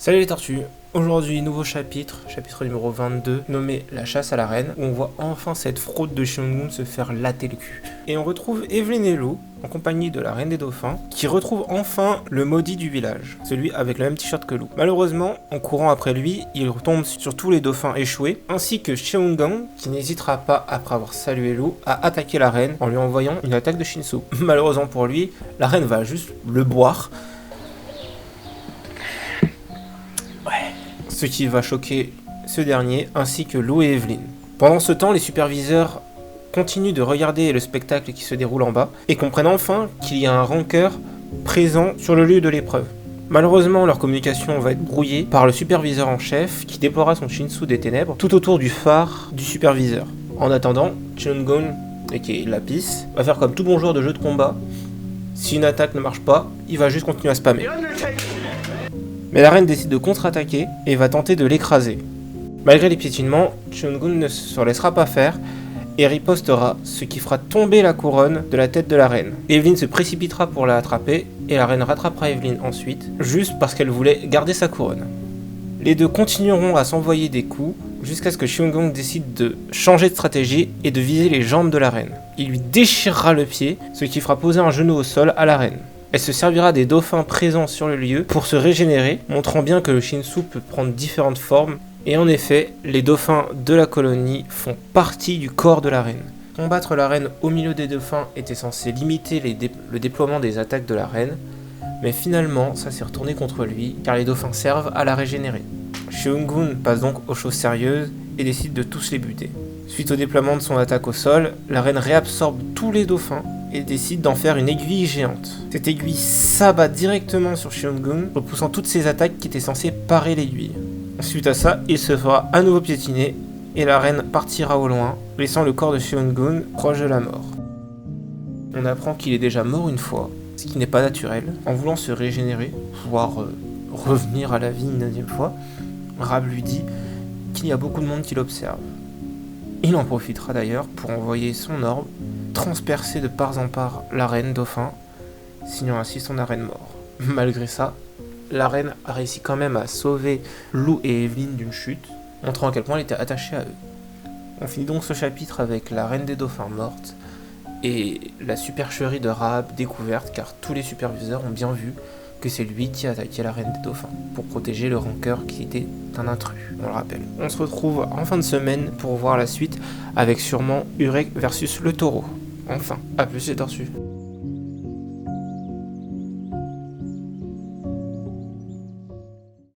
Salut les tortues, aujourd'hui nouveau chapitre numéro 22, nommé La chasse à la reine, où on voit enfin cette fraude de Xiongnu se faire latter le cul. Et on retrouve Evelyn et Lou, en compagnie de la reine des dauphins, qui retrouve enfin le maudit du village, celui avec le même t-shirt que Lou. Malheureusement, en courant après lui, il retombe sur tous les dauphins échoués, ainsi que Xiongnu, qui n'hésitera pas, après avoir salué Lou, à attaquer la reine en lui envoyant une attaque de Shinsu. Malheureusement pour lui, la reine va juste le boire, ce qui va choquer ce dernier, ainsi que Lou et Evelyn. Pendant ce temps, les superviseurs continuent de regarder le spectacle qui se déroule en bas, et comprennent enfin qu'il y a un rancœur présent sur le lieu de l'épreuve. Malheureusement, leur communication va être brouillée par le superviseur en chef, qui déploiera son Shinsu des ténèbres tout autour du phare du superviseur. En attendant, Xiongnu, et qui est Lapis, va faire comme tout bon joueur de jeu de combat. Si une attaque ne marche pas, il va juste continuer à spammer. Mais la reine décide de contre-attaquer et va tenter de l'écraser. Malgré les piétinements, Xiongnu ne se laissera pas faire et ripostera, ce qui fera tomber la couronne de la tête de la reine. Evelyn se précipitera pour la attraper et la reine rattrapera Evelyn ensuite, juste parce qu'elle voulait garder sa couronne. Les deux continueront à s'envoyer des coups jusqu'à ce que Xiongnu décide de changer de stratégie et de viser les jambes de la reine. Il lui déchirera le pied, ce qui fera poser un genou au sol à la reine. Elle se servira des dauphins présents sur le lieu pour se régénérer, montrant bien que le Shinsu peut prendre différentes formes. Et en effet, les dauphins de la colonie font partie du corps de la reine. Combattre la reine au milieu des dauphins était censé limiter le déploiement des attaques de la reine, mais finalement ça s'est retourné contre lui, car les dauphins servent à la régénérer. Xiongnu passe donc aux choses sérieuses et décide de tous les buter. Suite au déploiement de son attaque au sol, la reine réabsorbe tous les dauphins et décide d'en faire une aiguille géante. Cette aiguille s'abat directement sur Xiongnu, repoussant toutes ses attaques qui étaient censées parer l'aiguille. Suite à ça, il se fera à nouveau piétiner et la reine partira au loin, laissant le corps de Xiongnu proche de la mort. On apprend qu'il est déjà mort une fois, ce qui n'est pas naturel. En voulant se régénérer, voire revenir à la vie une deuxième fois, Rab lui dit qu'il y a beaucoup de monde qui l'observe. Il en profitera d'ailleurs pour envoyer son orbe transpercer de part en part la reine dauphin, signant ainsi son arène mort. Malgré ça, la reine a réussi quand même à sauver Lou et Evelyn d'une chute, montrant à quel point elle était attachée à eux. On finit donc ce chapitre avec la reine des dauphins morte et la supercherie de Rahab découverte, car tous les superviseurs ont bien vu que c'est lui qui a attaqué la reine des dauphins pour protéger le rancœur qui était un intrus, on le rappelle. On se retrouve en fin de semaine pour voir la suite avec sûrement Urek versus le taureau. Enfin, à plus les tortues.